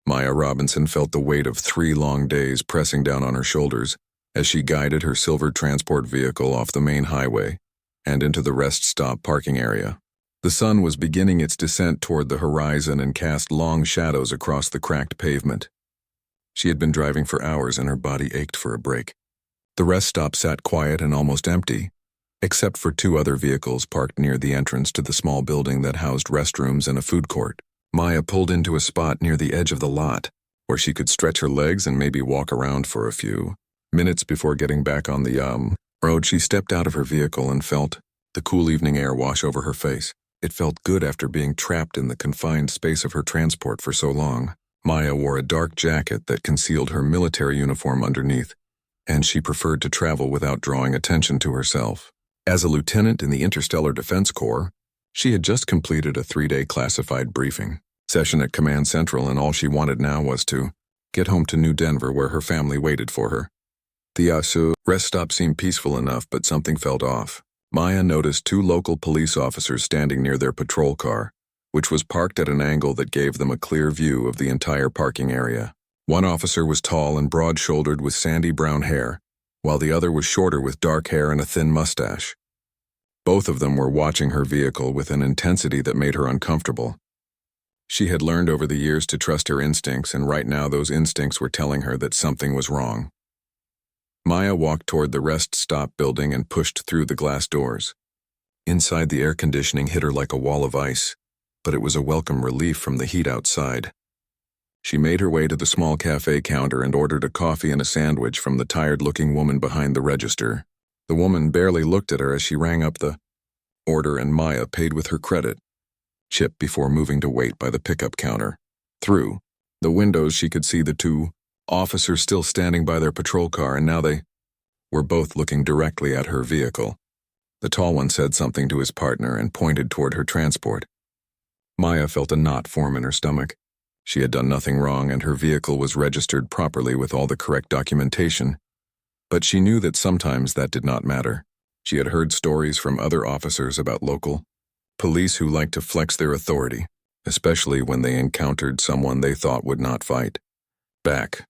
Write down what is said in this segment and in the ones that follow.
Maya Robinson felt the weight of 3 long days pressing down on her shoulders as she guided her silver transport vehicle off the main highway and into the rest stop parking area. The sun was beginning its descent toward the horizon and cast long shadows across the cracked pavement. She had been driving for hours and her body ached for a break. The rest stop sat quiet and almost empty, except for 2 other vehicles parked near the entrance to the small building that housed restrooms and a food court. Maya pulled into a spot near the edge of the lot, where she could stretch her legs and maybe walk around for a few minutes before getting back on the road. She stepped out of her vehicle and felt the cool evening air wash over her face. It felt good after being trapped in the confined space of her transport for so long. Maya wore a dark jacket that concealed her military uniform underneath, and she preferred to travel without drawing attention to herself. As a lieutenant in the Interstellar Defense Corps, she had just completed a 3-day classified briefing session at Command Central, and all she wanted now was to get home to New Denver where her family waited for her. The rest stop seemed peaceful enough, but something felt off. Maya noticed 2 local police officers standing near their patrol car, which was parked at an angle that gave them a clear view of the entire parking area. One officer was tall and broad-shouldered with sandy brown hair, while the other was shorter with dark hair and a thin mustache. Both of them were watching her vehicle with an intensity that made her uncomfortable. She had learned over the years to trust her instincts, and right now those instincts were telling her that something was wrong. Maya walked toward the rest stop building and pushed through the glass doors. Inside, the air conditioning hit her like a wall of ice, but it was a welcome relief from the heat outside. She made her way to the small cafe counter and ordered a coffee and a sandwich from the tired-looking woman behind the register. The woman barely looked at her as she rang up the order, and Maya paid with her credit chip before moving to wait by the pickup counter. Through the windows, she could see the 2 officers still standing by their patrol car, and now they were both looking directly at her vehicle. The tall one said something to his partner and pointed toward her transport. Maya felt a knot form in her stomach. She had done nothing wrong, and her vehicle was registered properly with all the correct documentation. But she knew that sometimes that did not matter. She had heard stories from other officers about local police who liked to flex their authority, especially when they encountered someone they thought would not fight back.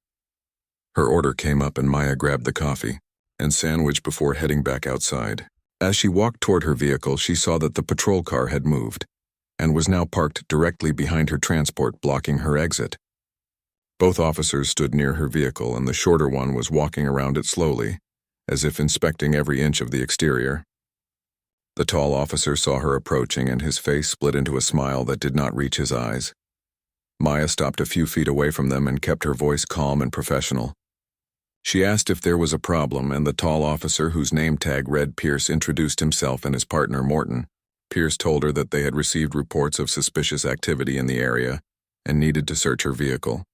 Her order came up and Maya grabbed the coffee and sandwich before heading back outside. As she walked toward her vehicle, she saw that the patrol car had moved and was now parked directly behind her transport, blocking her exit. Both officers stood near her vehicle, and the shorter one was walking around it slowly, as if inspecting every inch of the exterior. The tall officer saw her approaching, and his face split into a smile that did not reach his eyes. Maya stopped a few feet away from them and kept her voice calm and professional. She asked if there was a problem, and the tall officer, whose name tag read Pierce, introduced himself and his partner Morton. Pierce told her that they had received reports of suspicious activity in the area and needed to search her vehicle.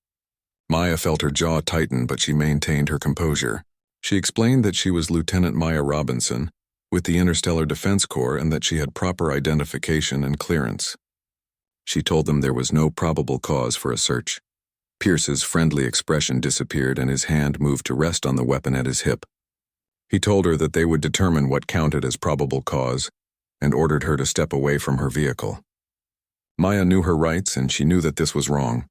Maya felt her jaw tighten, but she maintained her composure. She explained that she was Lieutenant Maya Robinson with the Interstellar Defense Corps and that she had proper identification and clearance. She told them there was no probable cause for a search. Pierce's friendly expression disappeared and his hand moved to rest on the weapon at his hip. He told her that they would determine what counted as probable cause and ordered her to step away from her vehicle. Maya knew her rights, and she knew that this was wrong.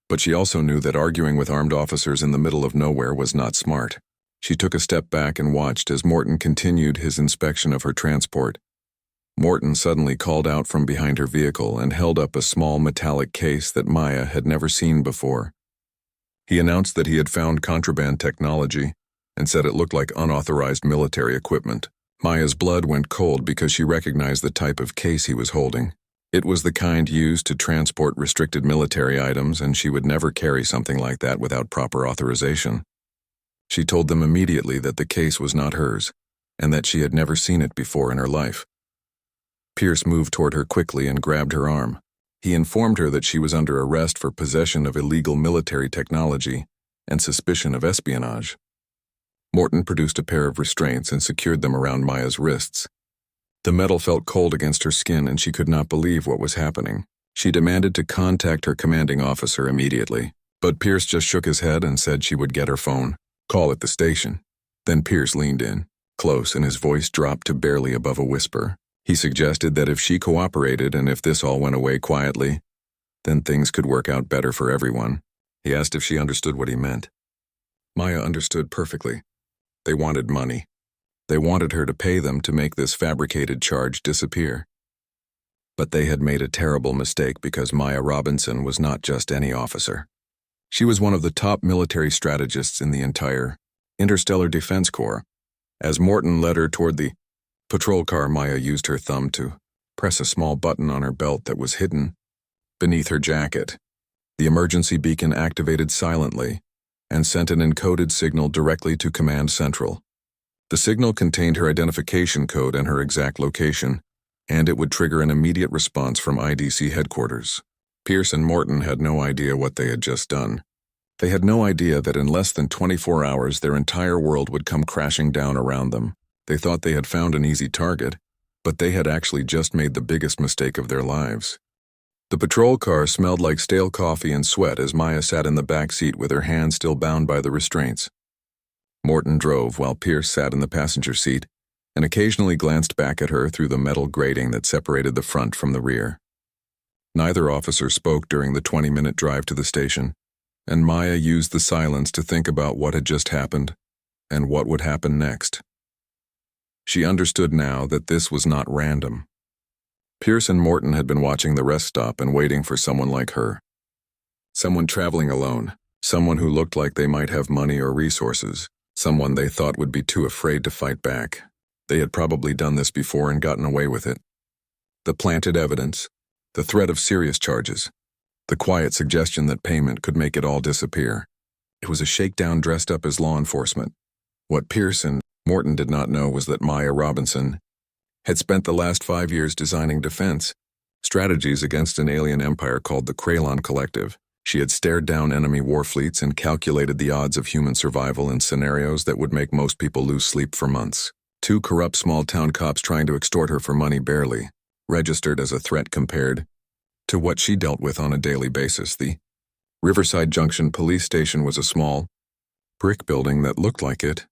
But she also knew that arguing with armed officers in the middle of nowhere was not smart. She took a step back and watched as Morton continued his inspection of her transport. Morton suddenly called out from behind her vehicle and held up a small metallic case that Maya had never seen before. He announced that he had found contraband technology and said it looked like unauthorized military equipment. Maya's blood went cold because she recognized the type of case he was holding. It was the kind used to transport restricted military items, and she would never carry something like that without proper authorization. She told them immediately that the case was not hers, and that she had never seen it before in her life. Pierce moved toward her quickly and grabbed her arm. He informed her that she was under arrest for possession of illegal military technology and suspicion of espionage. Morton produced a pair of restraints and secured them around Maya's wrists. The metal felt cold against her skin, and she could not believe what was happening. She demanded to contact her commanding officer immediately, but Pierce just shook his head and said she would get her phone. Call at the station. Then Pierce leaned in, close, and his voice dropped to barely above a whisper. He suggested that if she cooperated and if this all went away quietly, then things could work out better for everyone. He asked if she understood what he meant. Maya understood perfectly. They wanted money. They wanted her to pay them to make this fabricated charge disappear. But they had made a terrible mistake because Maya Robinson was not just any officer. She was one of the top military strategists in the entire Interstellar Defense Corps. As Morton led her toward the patrol car, Maya used her thumb to press a small button on her belt that was hidden beneath her jacket. The emergency beacon activated silently and sent an encoded signal directly to Command Central. The signal contained her identification code and her exact location, and it would trigger an immediate response from IDC headquarters. Pierce and Morton had no idea what they had just done. They had no idea that in less than 24 hours their entire world would come crashing down around them. They thought they had found an easy target, but they had actually just made the biggest mistake of their lives. The patrol car smelled like stale coffee and sweat as Maya sat in the back seat with her hands still bound by the restraints. Morton drove while Pierce sat in the passenger seat and occasionally glanced back at her through the metal grating that separated the front from the rear. Neither officer spoke during the 20-minute drive to the station, and Maya used the silence to think about what had just happened and what would happen next. She understood now that this was not random. Pierce and Morton had been watching the rest stop and waiting for someone like her. Someone traveling alone, someone who looked like they might have money or resources, someone they thought would be too afraid to fight back. They had probably done this before and gotten away with it. The planted evidence, the threat of serious charges, the quiet suggestion that payment could make it all disappear. It was a shakedown dressed up as law enforcement. What Pierce and Morton did not know was that Maya Robinson had spent the last 5 years designing defense strategies against an alien empire called the Kralon Collective. She had stared down enemy war fleets and calculated the odds of human survival in scenarios that would make most people lose sleep for months. 2 corrupt small-town cops trying to extort her for money barely registered as a threat compared to what she dealt with on a daily basis. The Riverside Junction police station was a small brick building that looked like it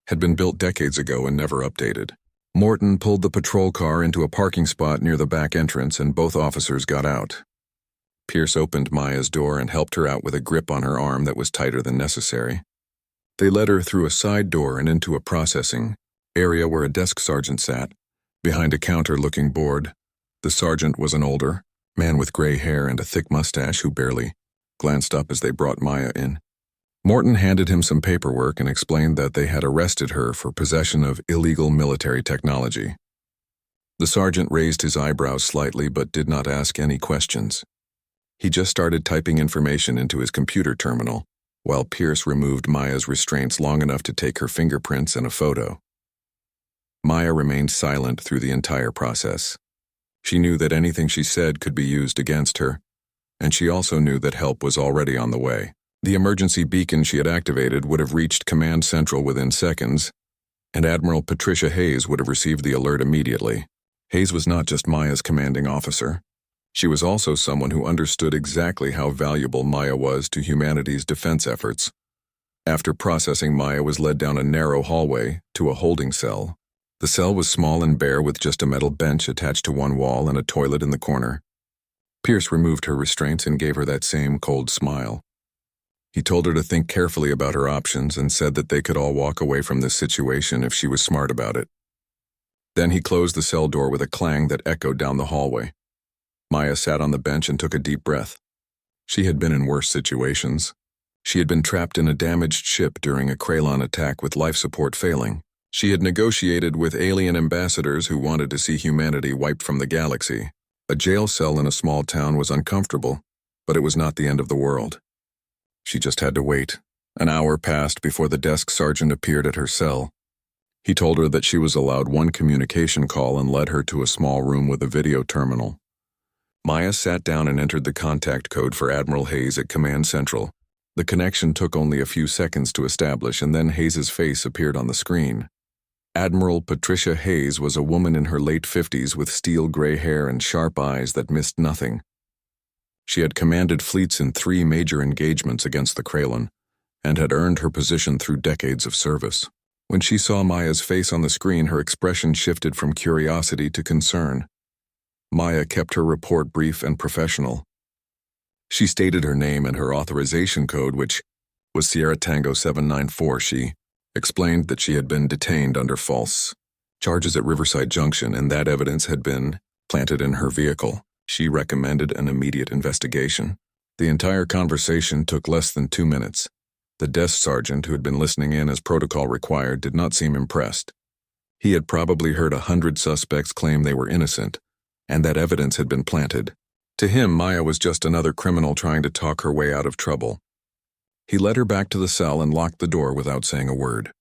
had been built decades ago and never updated. Morton pulled the patrol car into a parking spot near the back entrance and both officers got out. Pierce opened Maya's door and helped her out with a grip on her arm that was tighter than necessary. They led her through a side door and into a processing area where a desk sergeant sat, behind a counter looking bored. The sergeant was an older man with gray hair and a thick mustache who barely glanced up as they brought Maya in. Morton handed him some paperwork and explained that they had arrested her for possession of illegal military technology. The sergeant raised his eyebrows slightly but did not ask any questions. He just started typing information into his computer terminal, while Pierce removed Maya's restraints long enough to take her fingerprints and a photo. Maya remained silent through the entire process. She knew that anything she said could be used against her, and she also knew that help was already on the way. The emergency beacon she had activated would have reached Command Central within seconds, and Admiral Patricia Hayes would have received the alert immediately. Hayes was not just Maya's commanding officer. She was also someone who understood exactly how valuable Maya was to humanity's defense efforts. After processing, Maya was led down a narrow hallway to a holding cell. The cell was small and bare with just a metal bench attached to one wall and a toilet in the corner. Pierce removed her restraints and gave her that same cold smile. He told her to think carefully about her options and said that they could all walk away from this situation if she was smart about it. Then he closed the cell door with a clang that echoed down the hallway. Maya sat on the bench and took a deep breath. She had been in worse situations. She had been trapped in a damaged ship during a Kralon attack with life support failing. She had negotiated with alien ambassadors who wanted to see humanity wiped from the galaxy. A jail cell in a small town was uncomfortable, but it was not the end of the world. She just had to wait. An hour passed before the desk sergeant appeared at her cell. He told her that she was allowed one communication call and led her to a small room with a video terminal. Maya sat down and entered the contact code for Admiral Hayes at Command Central. The connection took only a few seconds to establish, and then Hayes's face appeared on the screen. Admiral Patricia Hayes was a woman in her late 50s with steel gray hair and sharp eyes that missed nothing. She had commanded fleets in 3 major engagements against the Kralon, and had earned her position through decades of service. When she saw Maya's face on the screen, her expression shifted from curiosity to concern. Maya kept her report brief and professional. She stated her name and her authorization code, which was Sierra Tango 794. She explained that she had been detained under false charges at Riverside Junction and that evidence had been planted in her vehicle. She recommended an immediate investigation. The entire conversation took less than 2 minutes. The desk sergeant, who had been listening in as protocol required, did not seem impressed. He had probably heard 100 suspects claim they were innocent, and that evidence had been planted. To him, Maya was just another criminal trying to talk her way out of trouble. He led her back to the cell and locked the door without saying a word.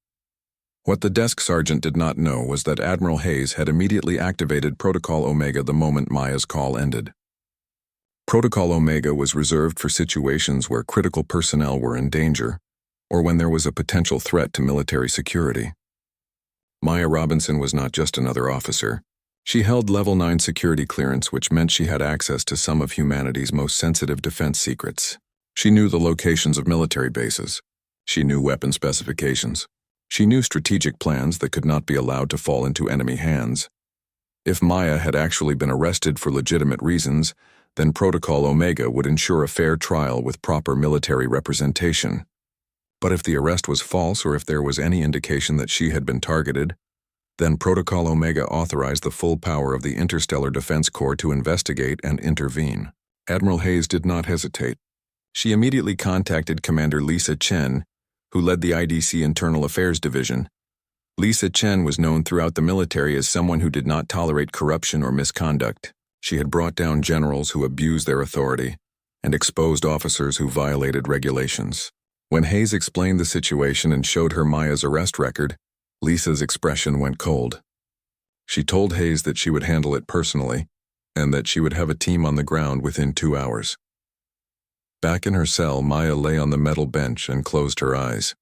What the desk sergeant did not know was that Admiral Hayes had immediately activated Protocol Omega the moment Maya's call ended. Protocol Omega was reserved for situations where critical personnel were in danger or when there was a potential threat to military security. Maya Robinson was not just another officer. She held Level 9 security clearance, which meant she had access to some of humanity's most sensitive defense secrets. She knew the locations of military bases. She knew weapon specifications. She knew strategic plans that could not be allowed to fall into enemy hands. If Maya had actually been arrested for legitimate reasons, then Protocol Omega would ensure a fair trial with proper military representation. But if the arrest was false or if there was any indication that she had been targeted, then Protocol Omega authorized the full power of the Interstellar Defense Corps to investigate and intervene. Admiral Hayes did not hesitate. She immediately contacted Commander Lisa Chen, who led the IDC Internal Affairs Division. Lisa Chen was known throughout the military as someone who did not tolerate corruption or misconduct. She had brought down generals who abused their authority and exposed officers who violated regulations. When Hayes explained the situation and showed her Maya's arrest record, Lisa's expression went cold. She told Hayes that she would handle it personally and that she would have a team on the ground within 2 hours. Back in her cell, Maya lay on the metal bench and closed her eyes.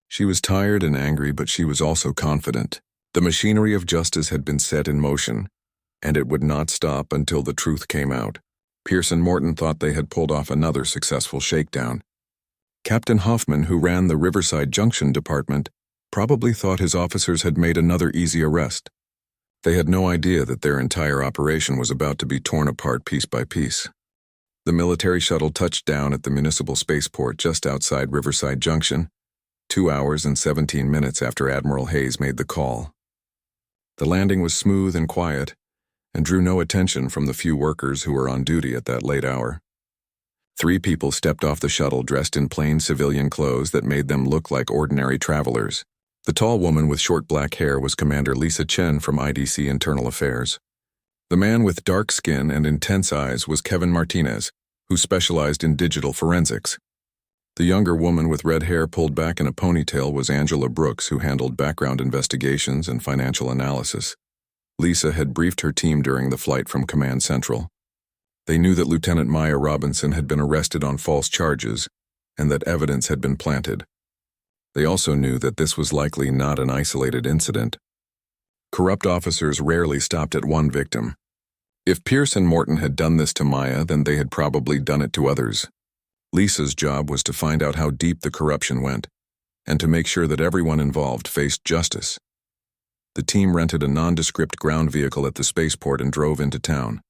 She was tired and angry, but she was also confident. The machinery of justice had been set in motion, and it would not stop until the truth came out. Pierce and Morton thought they had pulled off another successful shakedown. Captain Hoffman, who ran the Riverside Junction department, probably thought his officers had made another easy arrest. They had no idea that their entire operation was about to be torn apart piece by piece. The military shuttle touched down at the municipal spaceport just outside Riverside Junction, 2 hours and 17 minutes after Admiral Hayes made the call. The landing was smooth and quiet, and drew no attention from the few workers who were on duty at that late hour. 3 people stepped off the shuttle dressed in plain civilian clothes that made them look like ordinary travelers. The tall woman with short black hair was Commander Lisa Chen from IDC Internal Affairs. The man with dark skin and intense eyes was Kevin Martinez, who specialized in digital forensics. The younger woman with red hair pulled back in a ponytail was Angela Brooks, who handled background investigations and financial analysis. Lisa had briefed her team during the flight from Command Central. They knew that Lieutenant Maya Robinson had been arrested on false charges and that evidence had been planted. They also knew that this was likely not an isolated incident. Corrupt officers rarely stopped at one victim. If Pierce and Morton had done this to Maya, then they had probably done it to others. Lisa's job was to find out how deep the corruption went and to make sure that everyone involved faced justice. The team rented a nondescript ground vehicle at the spaceport and drove into town.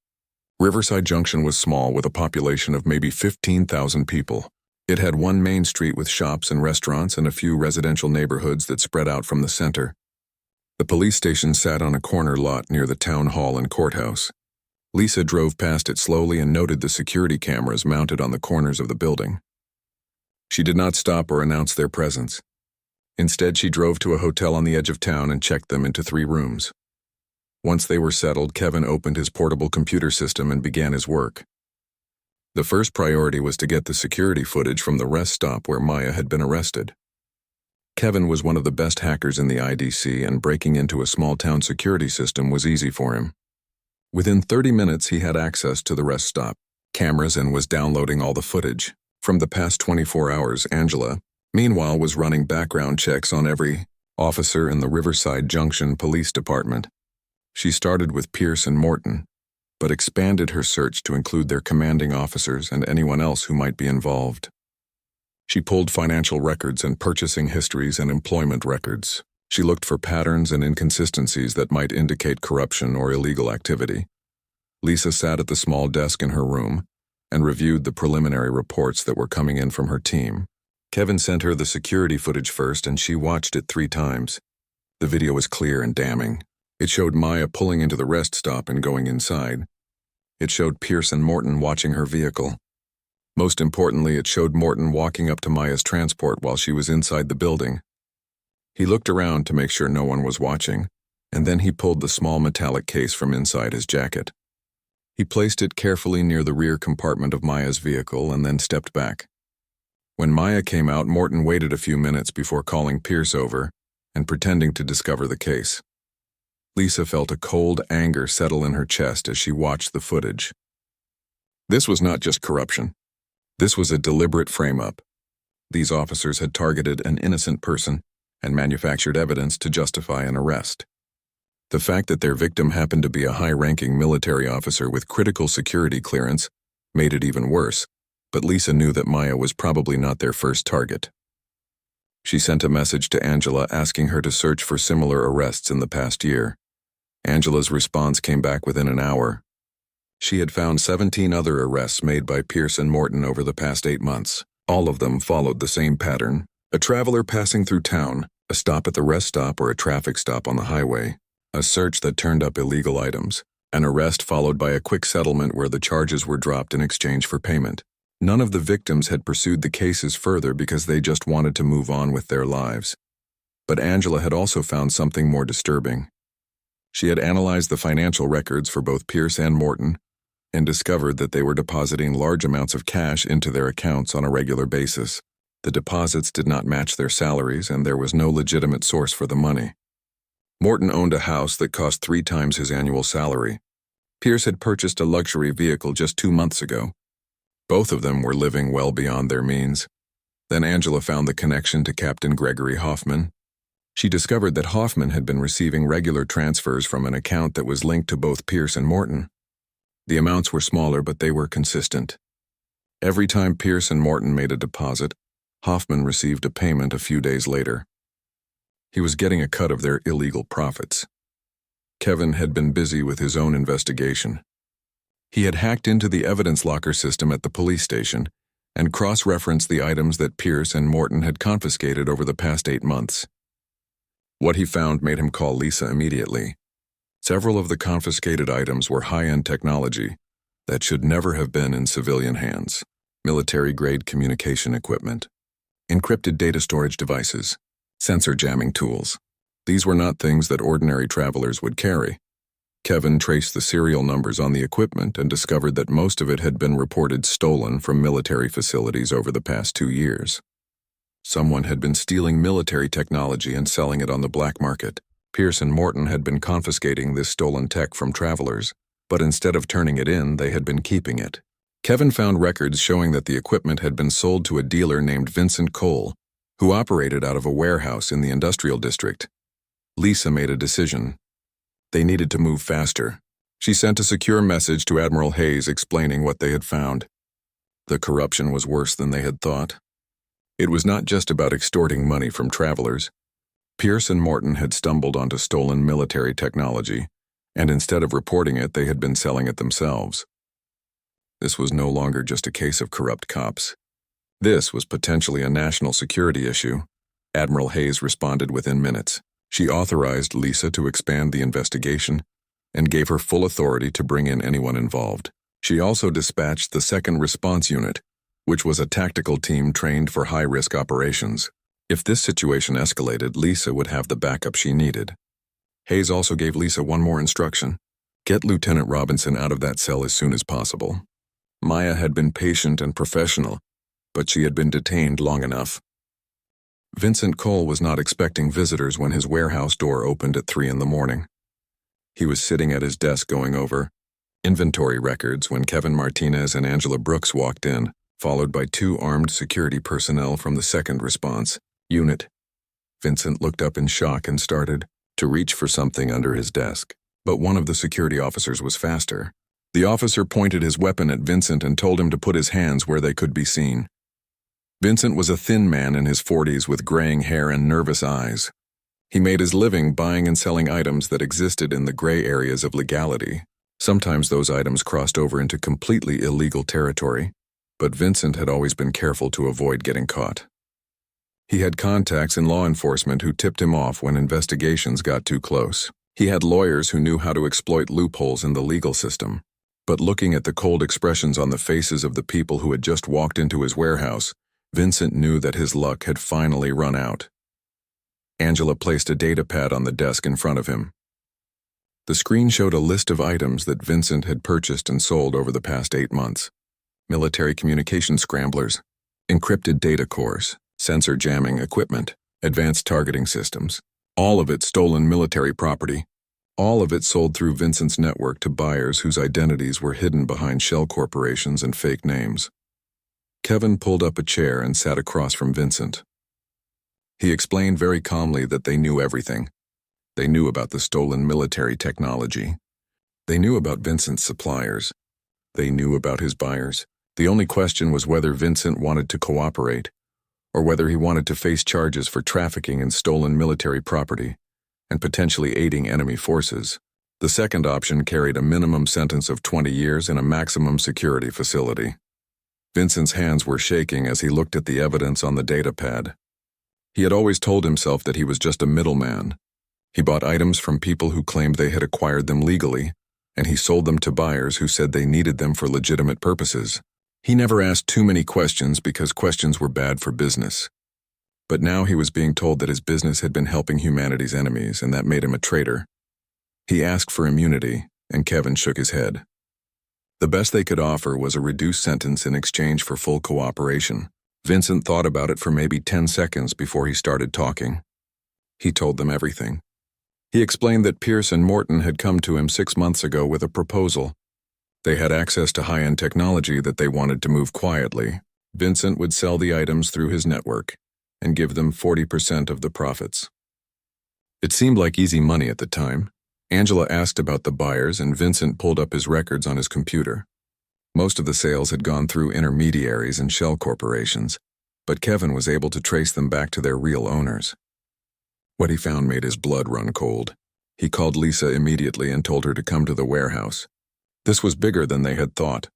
Riverside Junction was small, with a population of maybe 15,000 people. It had one main street with shops and restaurants and a few residential neighborhoods that spread out from the center. The police station sat on a corner lot near the town hall and courthouse. Lisa drove past it slowly and noted the security cameras mounted on the corners of the building. She did not stop or announce their presence. Instead, she drove to a hotel on the edge of town and checked them into 3 rooms. Once they were settled, Kevin opened his portable computer system and began his work. The first priority was to get the security footage from the rest stop where Maya had been arrested. Kevin was one of the best hackers in the IDC, and breaking into a small-town security system was easy for him. Within 30 minutes, he had access to the rest stop cameras and was downloading all the footage. From the past 24 hours, Angela, meanwhile, was running background checks on every officer in the Riverside Junction Police Department. She started with Pierce and Morton, but expanded her search to include their commanding officers and anyone else who might be involved. She pulled financial records and purchasing histories and employment records. She looked for patterns and inconsistencies that might indicate corruption or illegal activity. Lisa sat at the small desk in her room, and reviewed the preliminary reports that were coming in from her team. Kevin sent her the security footage first, and she watched it 3 times. The video was clear and damning. It showed Maya pulling into the rest stop and going inside. It showed Pierce and Morton watching her vehicle. Most importantly, it showed Morton walking up to Maya's transport while she was inside the building. He looked around to make sure no one was watching, and then he pulled the small metallic case from inside his jacket. He placed it carefully near the rear compartment of Maya's vehicle and then stepped back. When Maya came out, Morton waited a few minutes before calling Pierce over and pretending to discover the case. Lisa felt a cold anger settle in her chest as she watched the footage. This was not just corruption. This was a deliberate frame-up. These officers had targeted an innocent person and manufactured evidence to justify an arrest. The fact that their victim happened to be a high-ranking military officer with critical security clearance made it even worse, but Lisa knew that Maya was probably not their first target. She sent a message to Angela asking her to search for similar arrests in the past year. Angela's response came back within an hour. She had found 17 other arrests made by Pierce and Morton over the past 8 months. All of them followed the same pattern: a traveler passing through town, a stop at the rest stop or a traffic stop on the highway, a search that turned up illegal items, an arrest followed by a quick settlement where the charges were dropped in exchange for payment. None of the victims had pursued the cases further because they just wanted to move on with their lives. But Angela had also found something more disturbing. She had analyzed the financial records for both Pierce and Morton and discovered that they were depositing large amounts of cash into their accounts on a regular basis. The deposits did not match their salaries, and there was no legitimate source for the money. Morton owned a house that cost 3 times his annual salary. Pierce had purchased a luxury vehicle just 2 months ago. Both of them were living well beyond their means. Then Angela found the connection to Captain Gregory Hoffman. She discovered that Hoffman had been receiving regular transfers from an account that was linked to both Pierce and Morton. The amounts were smaller, but they were consistent. Every time Pierce and Morton made a deposit, Hoffman received a payment a few days later. He was getting a cut of their illegal profits. Kevin had been busy with his own investigation. He had hacked into the evidence locker system at the police station and cross-referenced the items that Pierce and Morton had confiscated over the past 8 months. What he found made him call Lisa immediately. Several of the confiscated items were high-end technology that should never have been in civilian hands: military-grade communication equipment, encrypted data storage devices, sensor jamming tools. These were not things that ordinary travelers would carry. Kevin traced the serial numbers on the equipment and discovered that most of it had been reported stolen from military facilities over the past 2 years. Someone had been stealing military technology and selling it on the black market. Pierce and Morton had been confiscating this stolen tech from travelers, but instead of turning it in, they had been keeping it. Kevin found records showing that the equipment had been sold to a dealer named Vincent Cole, who operated out of a warehouse in the industrial district. Lisa made a decision. They needed to move faster. She sent a secure message to Admiral Hayes explaining what they had found. The corruption was worse than they had thought. It was not just about extorting money from travelers. Pierce and Morton had stumbled onto stolen military technology, and instead of reporting it, they had been selling it themselves. This was no longer just a case of corrupt cops. This was potentially a national security issue. Admiral Hayes responded within minutes. She authorized Lisa to expand the investigation and gave her full authority to bring in anyone involved. She also dispatched the 2nd Response Unit, which was a tactical team trained for high-risk operations. If this situation escalated, Lisa would have the backup she needed. Hayes also gave Lisa one more instruction: get Lieutenant Robinson out of that cell as soon as possible. Maya had been patient and professional, but she had been detained long enough. Vincent Cole was not expecting visitors when his warehouse door opened at 3 in the morning. He was sitting at his desk going over inventory records when Kevin Martinez and Angela Brooks walked in, followed by 2 armed security personnel from the 2nd Response Unit. Vincent looked up in shock and started to reach for something under his desk, but one of the security officers was faster. The officer pointed his weapon at Vincent and told him to put his hands where they could be seen. Vincent was a thin man in his 40s with graying hair and nervous eyes. He made his living buying and selling items that existed in the gray areas of legality, Sometimes those items crossed over into completely illegal territory, but Vincent had always been careful to avoid getting caught. He had contacts in law enforcement who tipped him off when investigations got too close. He had lawyers who knew how to exploit loopholes in the legal system. But looking at the cold expressions on the faces of the people who had just walked into his warehouse, Vincent knew that his luck had finally run out. Angela placed a data pad on the desk in front of him. The screen showed a list of items that Vincent had purchased and sold over the past 8 months. Military communication scramblers, encrypted data cores, sensor jamming equipment, advanced targeting systems. All of it stolen military property. All of it sold through Vincent's network to buyers whose identities were hidden behind shell corporations and fake names. Kevin pulled up a chair and sat across from Vincent. He explained very calmly that they knew everything. They knew about the stolen military technology. They knew about Vincent's suppliers. They knew about his buyers. The only question was whether Vincent wanted to cooperate, or whether he wanted to face charges for trafficking in stolen military property and potentially aiding enemy forces. The second option carried a minimum sentence of 20 years in a maximum security facility. Vincent's hands were shaking as he looked at the evidence on the data pad. He had always told himself that he was just a middleman. He bought items from people who claimed they had acquired them legally, and he sold them to buyers who said they needed them for legitimate purposes. He never asked too many questions because questions were bad for business. But now he was being told that his business had been helping humanity's enemies, and that made him a traitor. He asked for immunity, and Kevin shook his head. The best they could offer was a reduced sentence in exchange for full cooperation. Vincent thought about it for maybe 10 seconds before he started talking. He told them everything. He explained that Pierce and Morton had come to him 6 months ago with a proposal. They had access to high-end technology that they wanted to move quietly. Vincent would sell the items through his network and give them 40% of the profits. It seemed like easy money at the time. Angela asked about the buyers, and Vincent pulled up his records on his computer. Most of the sales had gone through intermediaries and shell corporations, but Kevin was able to trace them back to their real owners. What he found made his blood run cold. He called Lisa immediately and told her to come to the warehouse. This was bigger than they had thought.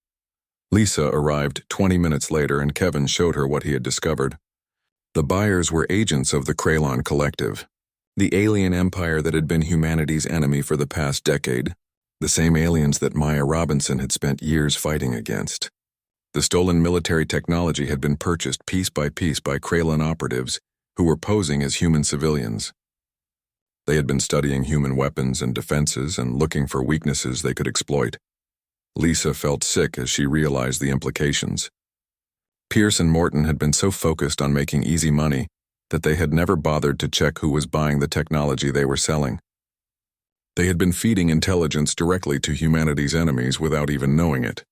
Lisa arrived 20 minutes later, and Kevin showed her what he had discovered. The buyers were agents of the Kralon Collective, the alien empire that had been humanity's enemy for the past decade, the same aliens that Maya Robinson had spent years fighting against. The stolen military technology had been purchased piece by Kralon operatives who were posing as human civilians. They had been studying human weapons and defenses and looking for weaknesses they could exploit. Lisa felt sick as she realized the implications. Pierce and Morton had been so focused on making easy money that they had never bothered to check who was buying the technology they were selling. They had been feeding intelligence directly to humanity's enemies without even knowing it.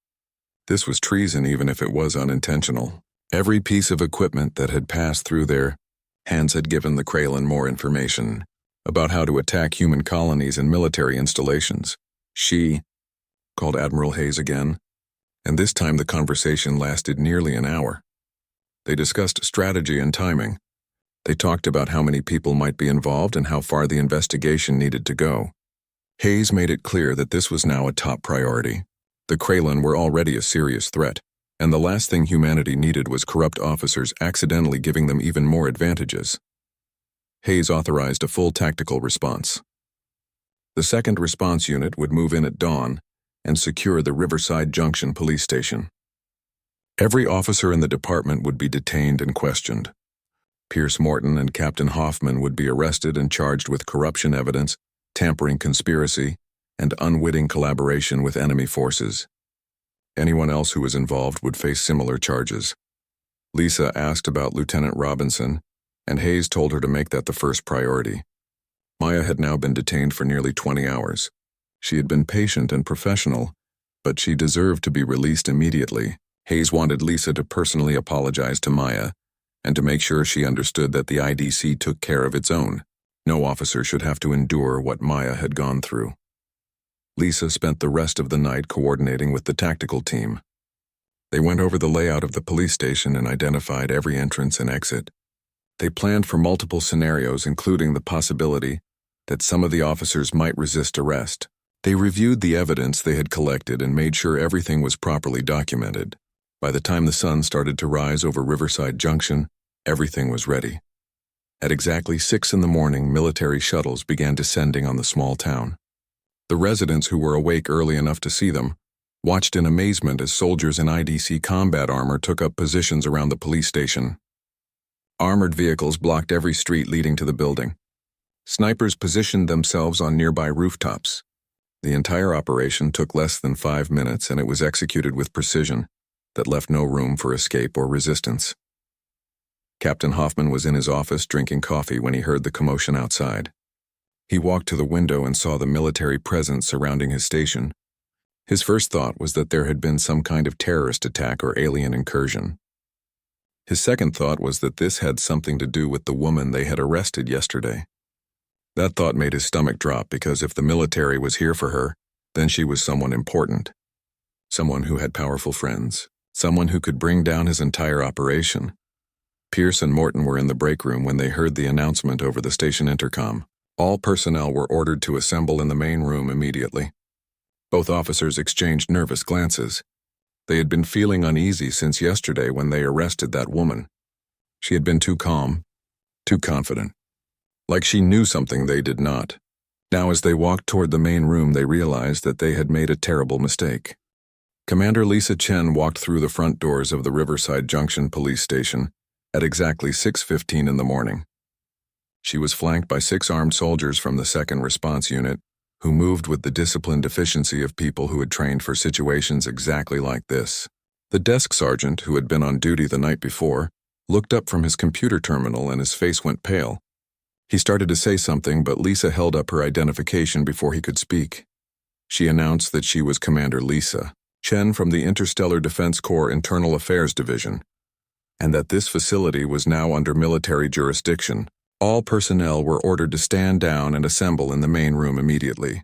This was treason even if it was unintentional. Every piece of equipment that had passed through their hands had given the Kralon more information about how to attack human colonies and military installations. She called Admiral Hayes again, and this time the conversation lasted nearly an hour. They discussed strategy and timing. They talked about how many people might be involved and how far the investigation needed to go. Hayes made it clear that this was now a top priority. The Kralon were already a serious threat, and the last thing humanity needed was corrupt officers accidentally giving them even more advantages. Hayes authorized a full tactical response. The 2nd Response Unit would move in at dawn and secure the Riverside Junction police station. Every officer in the department would be detained and questioned. Pierce Morton and Captain Hoffman would be arrested and charged with corruption evidence, tampering conspiracy, and unwitting collaboration with enemy forces. Anyone else who was involved would face similar charges. Lisa asked about Lieutenant Robinson, and Hayes told her to make that the first priority. Maya had now been detained for nearly 20 hours. She had been patient and professional, but she deserved to be released immediately. Hayes wanted Lisa to personally apologize to Maya and to make sure she understood that the IDC took care of its own. No officer should have to endure what Maya had gone through. Lisa spent the rest of the night coordinating with the tactical team. They went over the layout of the police station and identified every entrance and exit. They planned for multiple scenarios, including the possibility that some of the officers might resist arrest, They reviewed the evidence they had collected and made sure everything was properly documented. By the time the sun started to rise over Riverside Junction, everything was ready. At exactly 6 in the morning, military shuttles began descending on the small town. The residents who were awake early enough to see them watched in amazement as soldiers in IDC combat armor took up positions around the police station. Armored vehicles blocked every street leading to the building. Snipers positioned themselves on nearby rooftops. The entire operation took less than 5 minutes, and it was executed with precision that left no room for escape or resistance. Captain Hoffman was in his office drinking coffee when he heard the commotion outside. He walked to the window and saw the military presence surrounding his station. His first thought was that there had been some kind of terrorist attack or alien incursion. His second thought was that this had something to do with the woman they had arrested yesterday. That thought made his stomach drop, because if the military was here for her, then she was someone important. Someone who had powerful friends. Someone who could bring down his entire operation. Pierce and Morton were in the break room when they heard the announcement over the station intercom. All personnel were ordered to assemble in the main room immediately. Both officers exchanged nervous glances. They had been feeling uneasy since yesterday when they arrested that woman. She had been too calm, too confident. Like she knew something they did not. Now as they walked toward the main room, they realized that they had made a terrible mistake. Commander Lisa Chen walked through the front doors of the Riverside Junction police station at exactly 6:15 in the morning. She was flanked by 6 armed soldiers from the 2nd Response Unit, who moved with the disciplined efficiency of people who had trained for situations exactly like this. The desk sergeant, who had been on duty the night before, looked up from his computer terminal and his face went pale. He started to say something, but Lisa held up her identification before he could speak. She announced that she was Commander Lisa Chen from the Interstellar Defense Corps Internal Affairs Division, and that this facility was now under military jurisdiction. All personnel were ordered to stand down and assemble in the main room immediately.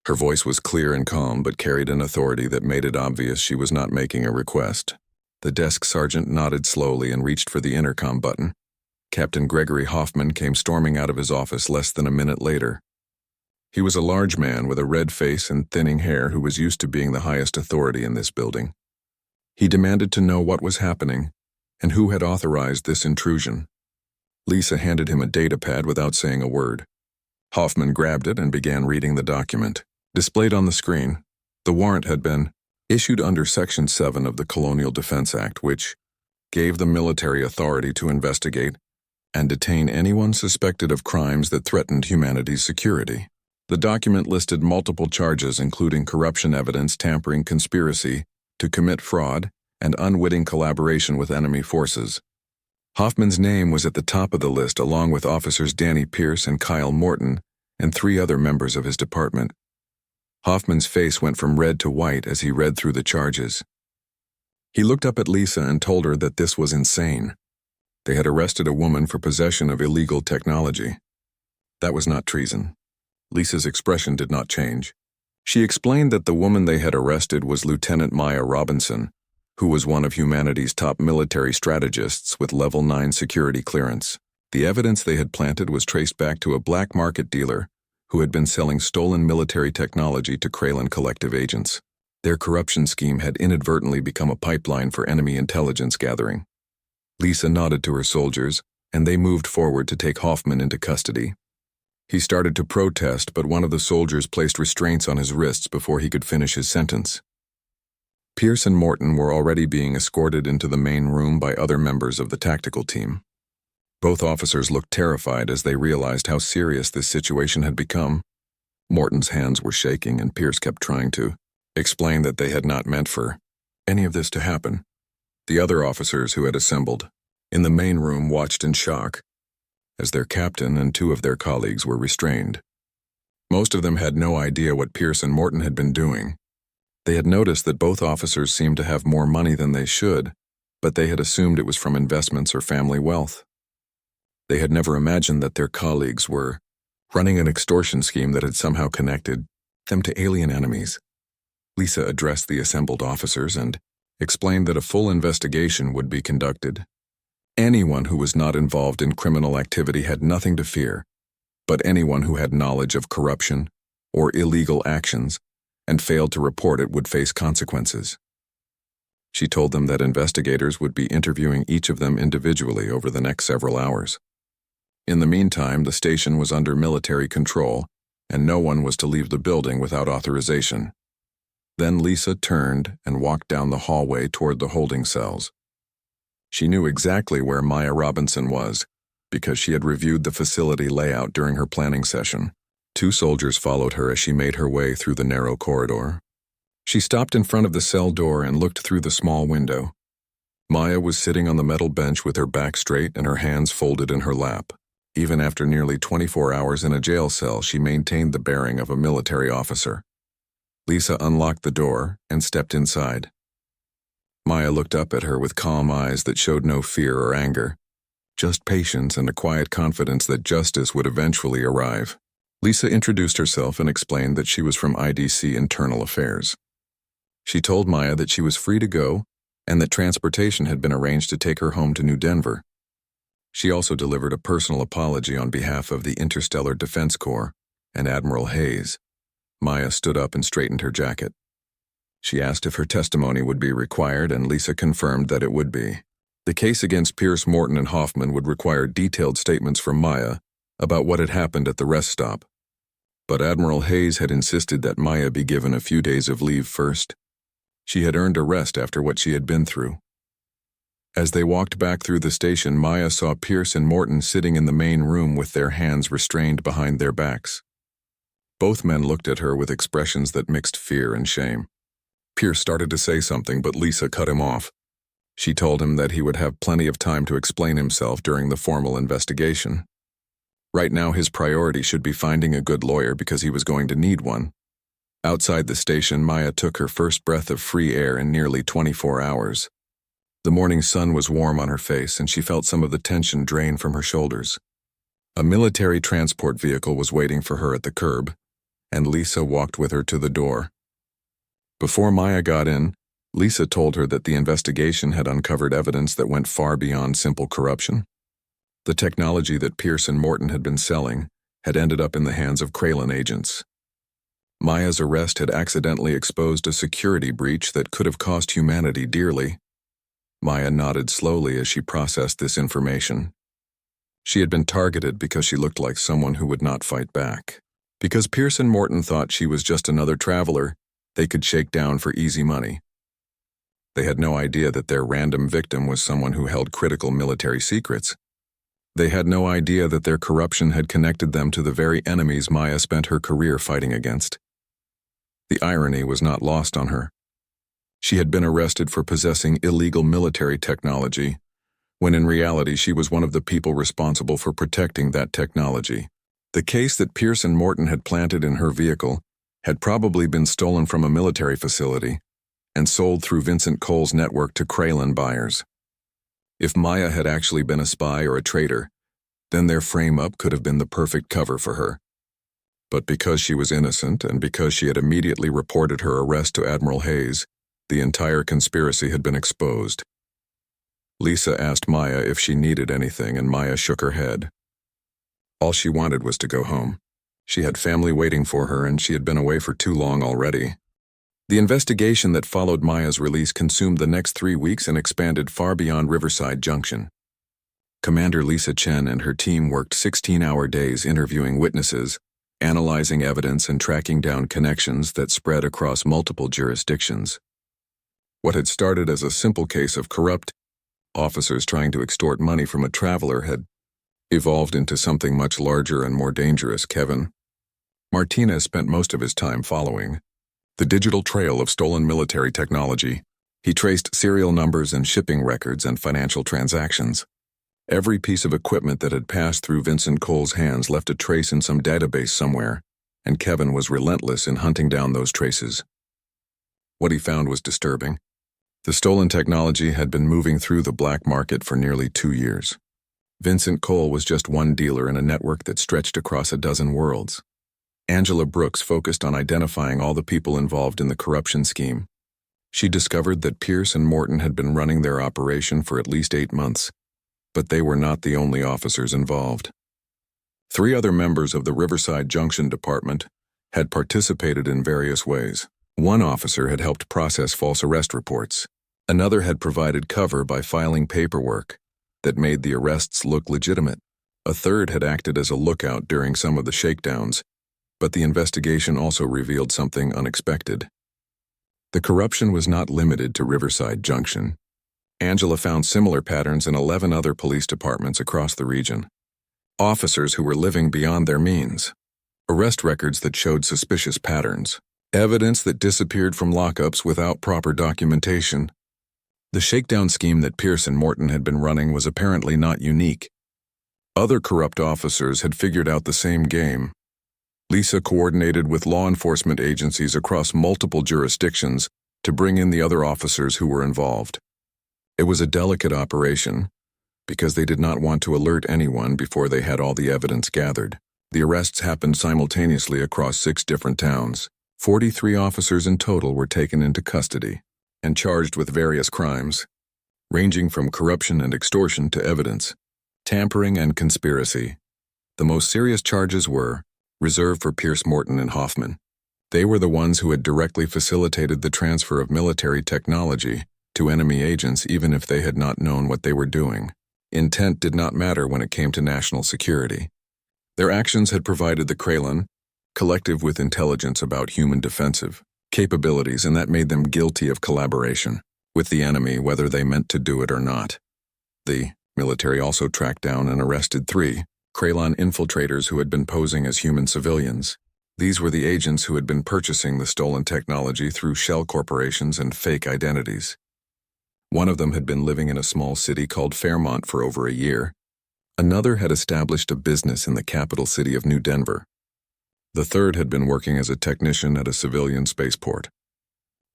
Her voice was clear and calm, but carried an authority that made it obvious she was not making a request. The desk sergeant nodded slowly and reached for the intercom button. Captain Gregory Hoffman came storming out of his office less than a minute later. He was a large man with a red face and thinning hair who was used to being the highest authority in this building. He demanded to know what was happening and who had authorized this intrusion. Lisa handed him a data pad without saying a word. Hoffman grabbed it and began reading the document. Displayed on the screen, the warrant had been issued under Section 7 of the Colonial Defense Act, which gave the military authority to investigate and detain anyone suspected of crimes that threatened humanity's security. The document listed multiple charges, including corruption, evidence tampering, conspiracy to commit fraud, and unwitting collaboration with enemy forces. Hoffman's name was at the top of the list, along with officers Danny Pierce and Kyle Morton and 3 other members of his department. Hoffman's face went from red to white as he read through the charges. He looked up at Lisa and told her that this was insane. They had arrested a woman for possession of illegal technology. That was not treason. Lisa's expression did not change. She explained that the woman they had arrested was Lieutenant Maya Robinson, who was one of humanity's top military strategists with Level 9 security clearance. The evidence they had planted was traced back to a black market dealer who had been selling stolen military technology to Kralin Collective agents. Their corruption scheme had inadvertently become a pipeline for enemy intelligence gathering. Lisa nodded to her soldiers, and they moved forward to take Hoffman into custody. He started to protest, but one of the soldiers placed restraints on his wrists before he could finish his sentence. Pierce and Morton were already being escorted into the main room by other members of the tactical team. Both officers looked terrified as they realized how serious this situation had become. Morton's hands were shaking, and Pierce kept trying to explain that they had not meant for any of this to happen. The other officers who had assembled in the main room watched in shock as their captain and 2 of their colleagues were restrained. Most of them had no idea what Pierce and Morton had been doing. They had noticed that both officers seemed to have more money than they should, but they had assumed it was from investments or family wealth. They had never imagined that their colleagues were running an extortion scheme that had somehow connected them to alien enemies. Lisa addressed the assembled officers and explained that a full investigation would be conducted. Anyone who was not involved in criminal activity had nothing to fear, but anyone who had knowledge of corruption, or illegal actions and failed to report it would face consequences. She told them that investigators would be interviewing each of them individually over the next several hours. In the meantime, the station was under military control, and no one was to leave the building without authorization. Then Lisa turned and walked down the hallway toward the holding cells. She knew exactly where Maya Robinson was, because she had reviewed the facility layout during her planning session. 2 soldiers followed her as she made her way through the narrow corridor. She stopped in front of the cell door and looked through the small window. Maya was sitting on the metal bench with her back straight and her hands folded in her lap. Even after nearly 24 hours in a jail cell, she maintained the bearing of a military officer. Lisa unlocked the door and stepped inside. Maya looked up at her with calm eyes that showed no fear or anger, just patience and a quiet confidence that justice would eventually arrive. Lisa introduced herself and explained that she was from IDC Internal Affairs. She told Maya that she was free to go and that transportation had been arranged to take her home to New Denver. She also delivered a personal apology on behalf of the Interstellar Defense Corps and Admiral Hayes. Maya stood up and straightened her jacket. She asked if her testimony would be required, and Lisa confirmed that it would be. The case against Pierce, Morton, and Hoffman would require detailed statements from Maya about what had happened at the rest stop. But Admiral Hayes had insisted that Maya be given a few days of leave first. She had earned a rest after what she had been through. As they walked back through the station, Maya saw Pierce and Morton sitting in the main room with their hands restrained behind their backs. Both men looked at her with expressions that mixed fear and shame. Pierce started to say something, but Lisa cut him off. She told him that he would have plenty of time to explain himself during the formal investigation. Right now, his priority should be finding a good lawyer because he was going to need one. Outside the station, Maya took her first breath of free air in nearly 24 hours. The morning sun was warm on her face, and she felt some of the tension drain from her shoulders. A military transport vehicle was waiting for her at the curb, and Lisa walked with her to the door. Before Maya got in, Lisa told her that the investigation had uncovered evidence that went far beyond simple corruption. The technology that Pierce and Morton had been selling had ended up in the hands of Kralin agents. Maya's arrest had accidentally exposed a security breach that could have cost humanity dearly. Maya nodded slowly as she processed this information. She had been targeted because she looked like someone who would not fight back. Because Pierce and Morton thought she was just another traveler, they could shake down for easy money. They had no idea that their random victim was someone who held critical military secrets. They had no idea that their corruption had connected them to the very enemies Maya spent her career fighting against. The irony was not lost on her. She had been arrested for possessing illegal military technology, when in reality she was one of the people responsible for protecting that technology. The case that Pierce and Morton had planted in her vehicle had probably been stolen from a military facility and sold through Vincent Cole's network to Kralin buyers. If Maya had actually been a spy or a traitor, then their frame-up could have been the perfect cover for her. But because she was innocent and because she had immediately reported her arrest to Admiral Hayes, the entire conspiracy had been exposed. Lisa asked Maya if she needed anything, and Maya shook her head. All she wanted was to go home. She had family waiting for her, and she had been away for too long already. The investigation that followed Maya's release consumed the next 3 weeks and expanded far beyond Riverside Junction. Commander Lisa Chen and her team worked 16-hour days interviewing witnesses, analyzing evidence, and tracking down connections that spread across multiple jurisdictions. What had started as a simple case of corrupt officers trying to extort money from a traveler had evolved into something much larger and more dangerous. Kevin Martinez spent most of his time following the digital trail of stolen military technology. He traced serial numbers and shipping records and financial transactions. Every piece of equipment that had passed through Vincent Cole's hands left a trace in some database somewhere, and Kevin was relentless in hunting down those traces. What he found was disturbing. The stolen technology had been moving through the black market for nearly 2 years. Vincent Cole was just one dealer in a network that stretched across a dozen worlds. Angela Brooks focused on identifying all the people involved in the corruption scheme. She discovered that Pierce and Morton had been running their operation for at least 8 months, but they were not the only officers involved. 3 other members of the Riverside Junction Department, had participated in various ways. One officer had helped process false arrest reports. Another had provided cover by filing paperwork that made the arrests look legitimate. A third had acted as a lookout during some of the shakedowns, but the investigation also revealed something unexpected. The corruption was not limited to Riverside Junction. Angela found similar patterns in 11 other police departments across the region. Officers who were living beyond their means. Arrest records that showed suspicious patterns. Evidence that disappeared from lockups without proper documentation. The shakedown scheme that Pierce and Morton had been running was apparently not unique. Other corrupt officers had figured out the same game. Lisa coordinated with law enforcement agencies across multiple jurisdictions to bring in the other officers who were involved. It was a delicate operation because they did not want to alert anyone before they had all the evidence gathered. The arrests happened simultaneously across 6 different towns. 43 officers in total were taken into custody and charged with various crimes, ranging from corruption and extortion to evidence, tampering and conspiracy. The most serious charges were reserved for Pierce, Morton, and Hoffman. They were the ones who had directly facilitated the transfer of military technology to enemy agents even if they had not known what they were doing. Intent did not matter when it came to national security. Their actions had provided the Kralin collective with intelligence about human defensive capabilities, and that made them guilty of collaboration with the enemy, whether they meant to do it or not. The military also tracked down and arrested 3 Kralin infiltrators who had been posing as human civilians. These were the agents who had been purchasing the stolen technology through shell corporations and fake identities. One of them had been living in a small city called Fairmont for over a year. Another had established a business in the capital city of New Denver. The third had been working as a technician at a civilian spaceport.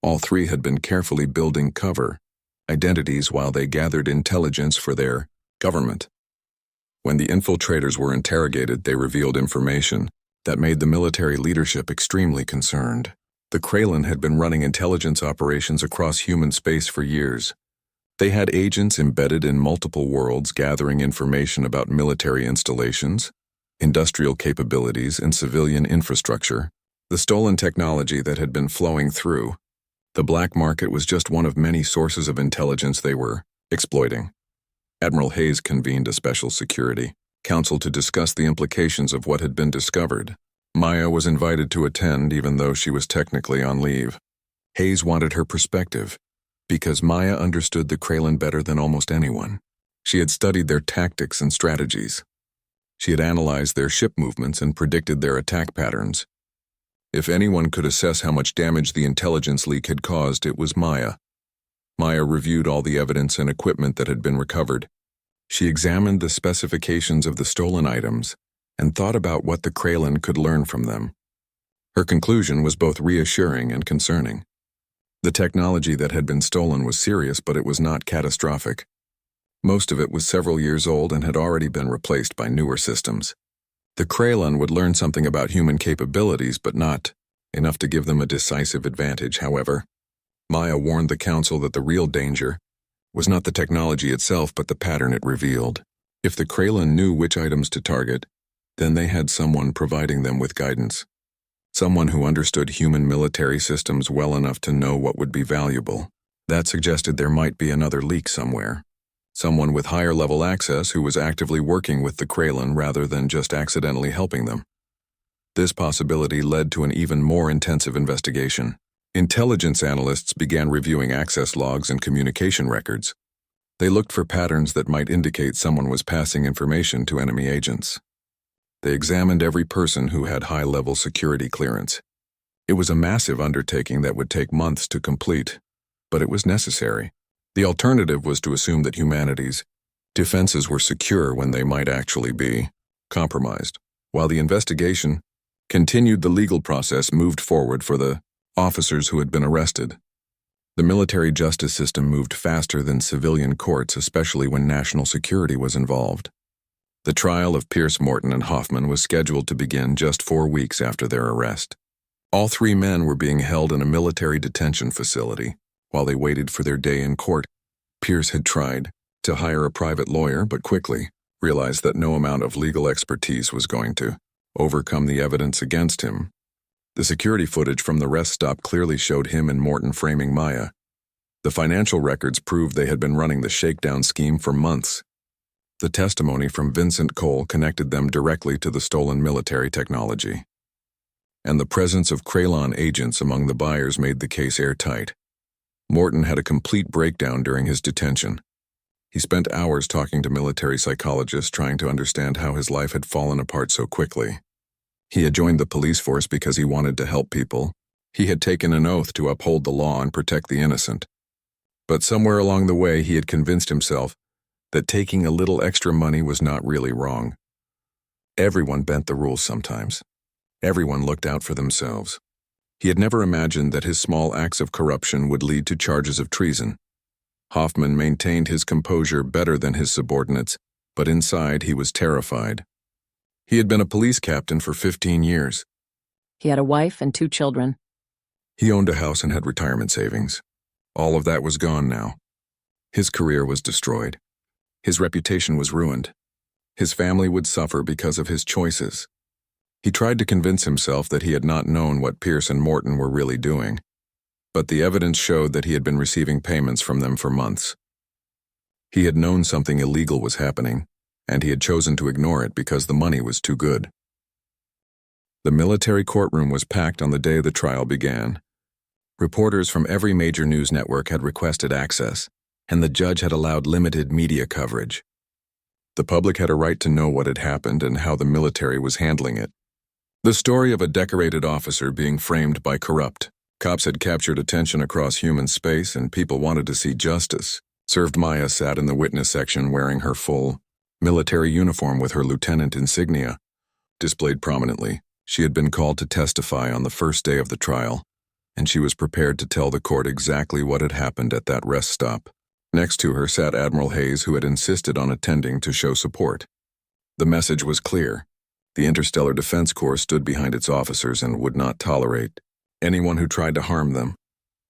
All 3 had been carefully building cover identities while they gathered intelligence for their government. When the infiltrators were interrogated, they revealed information that made the military leadership extremely concerned. The Kralin had been running intelligence operations across human space for years. They had agents embedded in multiple worlds gathering information about military installations, industrial capabilities, and civilian infrastructure. The stolen technology that had been flowing through the black market was just one of many sources of intelligence they were exploiting. Admiral Hayes convened a special security council to discuss the implications of what had been discovered. Maya was invited to attend even though she was technically on leave. Hayes wanted her perspective because Maya understood the Kralin better than almost anyone. She had studied their tactics and strategies. She had analyzed their ship movements and predicted their attack patterns. If anyone could assess how much damage the intelligence leak had caused, it was Maya. Maya reviewed all the evidence and equipment that had been recovered. She examined the specifications of the stolen items and thought about what the Kralin could learn from them. Her conclusion was both reassuring and concerning. The technology that had been stolen was serious, but it was not catastrophic. Most of it was several years old and had already been replaced by newer systems. The Kralin would learn something about human capabilities, but not enough to give them a decisive advantage. However, Maya warned the council that the real danger was not the technology itself, but the pattern it revealed. If the Kralin knew which items to target, then they had someone providing them with guidance. Someone who understood human military systems well enough to know what would be valuable. That suggested there might be another leak somewhere. Someone with higher-level access who was actively working with the Kralin rather than just accidentally helping them. This possibility led to an even more intensive investigation. Intelligence analysts began reviewing access logs and communication records. They looked for patterns that might indicate someone was passing information to enemy agents. They examined every person who had high-level security clearance. It was a massive undertaking that would take months to complete, but it was necessary. The alternative was to assume that humanity's defenses were secure when they might actually be compromised. While the investigation continued, the legal process moved forward for the officers who had been arrested. The military justice system moved faster than civilian courts, especially when national security was involved. The trial of Pierce, Morton, and Hoffman was scheduled to begin just 4 weeks after their arrest. All 3 men were being held in a military detention facility. While they waited for their day in court, Pierce had tried to hire a private lawyer, but quickly realized that no amount of legal expertise was going to overcome the evidence against him. The security footage from the rest stop clearly showed him and Morton framing Maya. The financial records proved they had been running the shakedown scheme for months. The testimony from Vincent Cole connected them directly to the stolen military technology. And the presence of Kralon agents among the buyers made the case airtight. Morton had a complete breakdown during his detention. He spent hours talking to military psychologists trying to understand how his life had fallen apart so quickly. He had joined the police force because he wanted to help people. He had taken an oath to uphold the law and protect the innocent. But somewhere along the way, he had convinced himself that taking a little extra money was not really wrong. Everyone bent the rules sometimes. Everyone looked out for themselves. He had never imagined that his small acts of corruption would lead to charges of treason. Hoffman maintained his composure better than his subordinates, but inside he was terrified. He had been a police captain for 15 years. He had a wife and 2 children. He owned a house and had retirement savings. All of that was gone now. His career was destroyed. His reputation was ruined. His family would suffer because of his choices. He tried to convince himself that he had not known what Pierce and Morton were really doing, but the evidence showed that he had been receiving payments from them for months. He had known something illegal was happening, and he had chosen to ignore it because the money was too good. The military courtroom was packed on the day the trial began. Reporters from every major news network had requested access, and the judge had allowed limited media coverage. The public had a right to know what had happened and how the military was handling it. The story of a decorated officer being framed by corrupt cops had captured attention across human space, and people wanted to see justice. Served Maya sat in the witness section wearing her full military uniform with her lieutenant insignia displayed prominently. She had been called to testify on the first day of the trial, and she was prepared to tell the court exactly what had happened at that rest stop. Next to her sat Admiral Hayes, who had insisted on attending to show support. The message was clear. The Interstellar Defense Corps stood behind its officers and would not tolerate anyone who tried to harm them.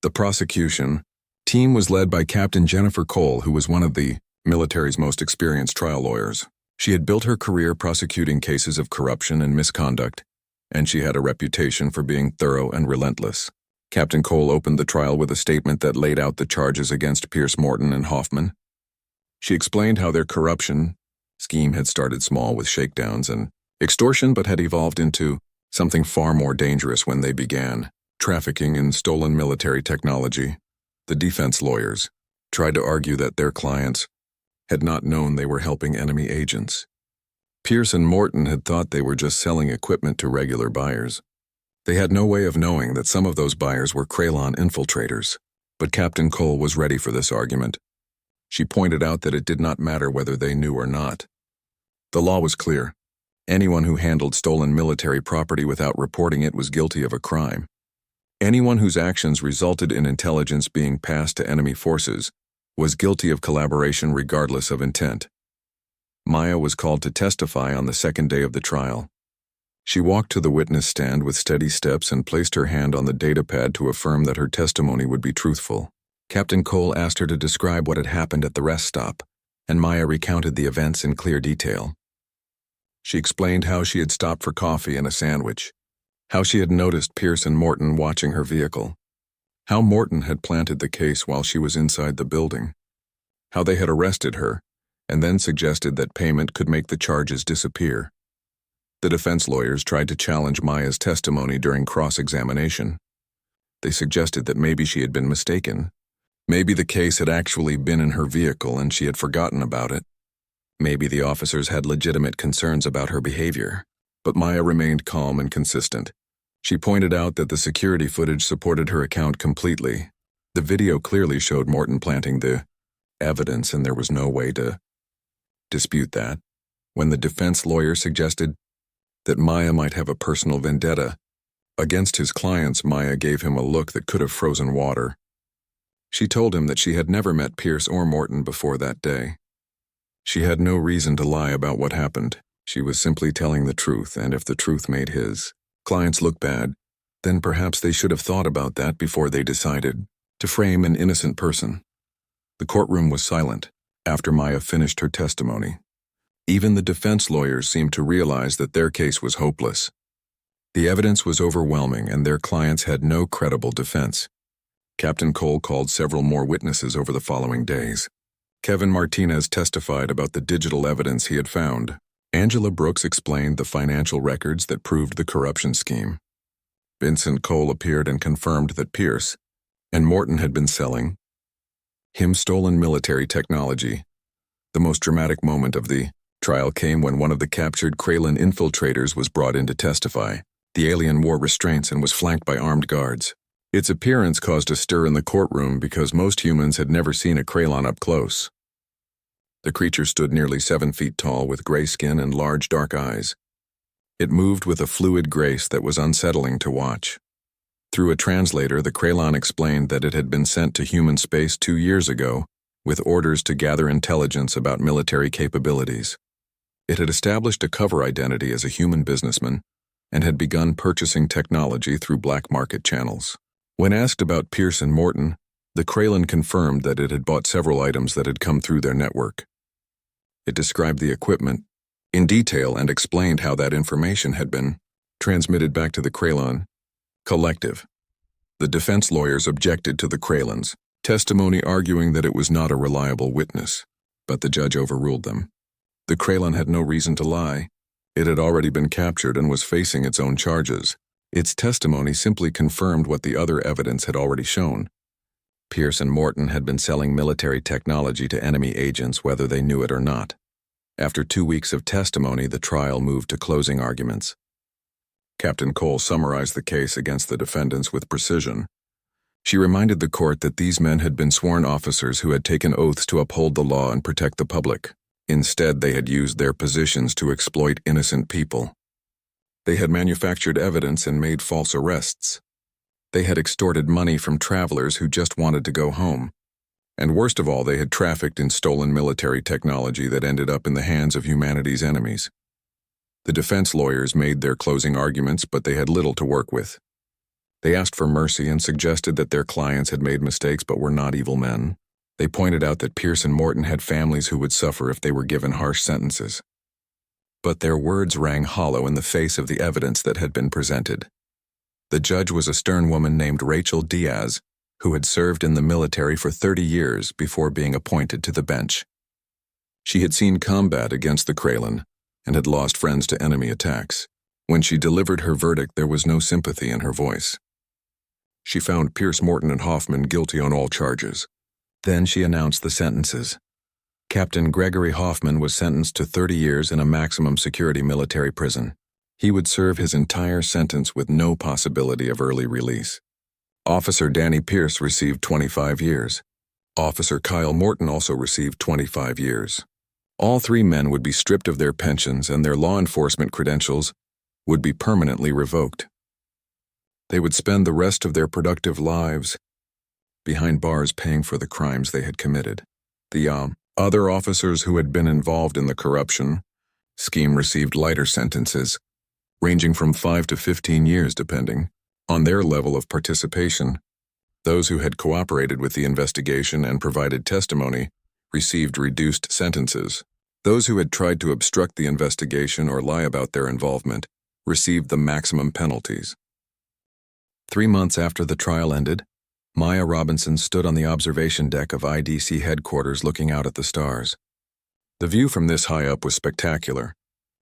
The prosecution team was led by Captain Jennifer Cole, who was one of the military's most experienced trial lawyers. She had built her career prosecuting cases of corruption and misconduct, and she had a reputation for being thorough and relentless. Captain Cole opened the trial with a statement that laid out the charges against Pierce, Morton, and Hoffman. She explained how their corruption scheme had started small with shakedowns and extortion, but had evolved into something far more dangerous when they began trafficking in stolen military technology. The defense lawyers tried to argue that their clients had not known they were helping enemy agents. Pierce and Morton had thought they were just selling equipment to regular buyers. They had no way of knowing that some of those buyers were Kralon infiltrators, but Captain Cole was ready for this argument. She pointed out that it did not matter whether they knew or not. The law was clear. Anyone who handled stolen military property without reporting it was guilty of a crime. Anyone whose actions resulted in intelligence being passed to enemy forces was guilty of collaboration regardless of intent. Maya was called to testify on the second day of the trial. She walked to the witness stand with steady steps and placed her hand on the datapad to affirm that her testimony would be truthful. Captain Cole asked her to describe what had happened at the rest stop, and Maya recounted the events in clear detail. She explained how she had stopped for coffee and a sandwich, how she had noticed Pierce and Morton watching her vehicle, how Morton had planted the case while she was inside the building, how they had arrested her, and then suggested that payment could make the charges disappear. The defense lawyers tried to challenge Maya's testimony during cross-examination. They suggested that maybe she had been mistaken. Maybe the case had actually been in her vehicle and she had forgotten about it. Maybe the officers had legitimate concerns about her behavior. But Maya remained calm and consistent. She pointed out that the security footage supported her account completely. The video clearly showed Morton planting the evidence, and there was no way to dispute that. When the defense lawyer suggested that Maya might have a personal vendetta against his clients, Maya gave him a look that could have frozen water. She told him that she had never met Pierce or Morton before that day. She had no reason to lie about what happened. She was simply telling the truth, and if the truth made his clients look bad, then perhaps they should have thought about that before they decided to frame an innocent person. The courtroom was silent after Maya finished her testimony. Even the defense lawyers seemed to realize that their case was hopeless. The evidence was overwhelming and their clients had no credible defense. Captain Cole called several more witnesses over the following days. Kevin Martinez testified about the digital evidence he had found. Angela Brooks explained the financial records that proved the corruption scheme. Vincent Cole appeared and confirmed that Pierce and Morton had been selling him stolen military technology. The most dramatic moment of the trial came when one of the captured Kralin infiltrators was brought in to testify. The alien wore restraints and was flanked by armed guards. Its appearance caused a stir in the courtroom because most humans had never seen a Kralin up close. The creature stood nearly 7 feet tall with gray skin and large dark eyes. It moved with a fluid grace that was unsettling to watch. Through a translator, the Kralin explained that it had been sent to human space 2 years ago with orders to gather intelligence about military capabilities. It had established a cover identity as a human businessman and had begun purchasing technology through black market channels. When asked about Pierce and Morton, the Kralin confirmed that it had bought several items that had come through their network. It described the equipment in detail and explained how that information had been transmitted back to the Kralin collective. The defense lawyers objected to the Kralin's testimony, arguing that it was not a reliable witness, but the judge overruled them. The Kralin had no reason to lie. It had already been captured and was facing its own charges. Its testimony simply confirmed what the other evidence had already shown. Pierce and Morton had been selling military technology to enemy agents whether they knew it or not. After 2 weeks of testimony, the trial moved to closing arguments. Captain Cole summarized the case against the defendants with precision. She reminded the court that these men had been sworn officers who had taken oaths to uphold the law and protect the public. Instead, they had used their positions to exploit innocent people. They had manufactured evidence and made false arrests. They had extorted money from travelers who just wanted to go home. And worst of all, they had trafficked in stolen military technology that ended up in the hands of humanity's enemies. The defense lawyers made their closing arguments, but they had little to work with. They asked for mercy and suggested that their clients had made mistakes but were not evil men. They pointed out that Pierce and Morton had families who would suffer if they were given harsh sentences. But their words rang hollow in the face of the evidence that had been presented. The judge was a stern woman named Rachel Diaz, who had served in the military for 30 years before being appointed to the bench. She had seen combat against the Kralin and had lost friends to enemy attacks. When she delivered her verdict, there was no sympathy in her voice. She found Pierce, Morton, and Hoffman guilty on all charges. Then she announced the sentences. Captain Gregory Hoffman was sentenced to 30 years in a maximum security military prison. He would serve his entire sentence with no possibility of early release. Officer Danny Pierce received 25 years. Officer Kyle Morton also received 25 years. All 3 men would be stripped of their pensions and their law enforcement credentials would be permanently revoked. They would spend the rest of their productive lives behind bars paying for the crimes they had committed. The other officers who had been involved in the corruption scheme received lighter sentences, ranging from 5 to 15 years depending on their level of participation. Those who had cooperated with the investigation and provided testimony received reduced sentences. Those who had tried to obstruct the investigation or lie about their involvement received the maximum penalties. 3 months after the trial ended, Maya Robinson stood on the observation deck of IDC headquarters looking out at the stars. The view from this high up was spectacular.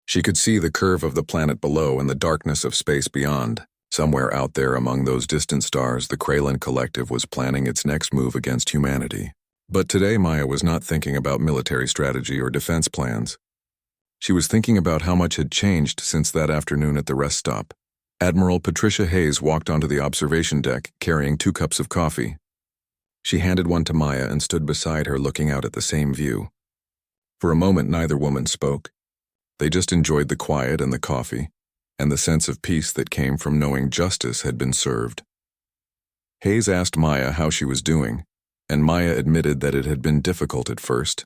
She could see the curve of the planet below and the darkness of space beyond. Somewhere out there among those distant stars, the Kralin Collective was planning its next move against humanity. But today Maya was not thinking about military strategy or defense plans. She was thinking about how much had changed since that afternoon at the rest stop. Admiral Patricia Hayes walked onto the observation deck carrying 2 cups of coffee. She handed one to Maya and stood beside her looking out at the same view. For a moment neither woman spoke. They just enjoyed the quiet and the coffee, and the sense of peace that came from knowing justice had been served. Hayes asked Maya how she was doing, and Maya admitted that it had been difficult at first.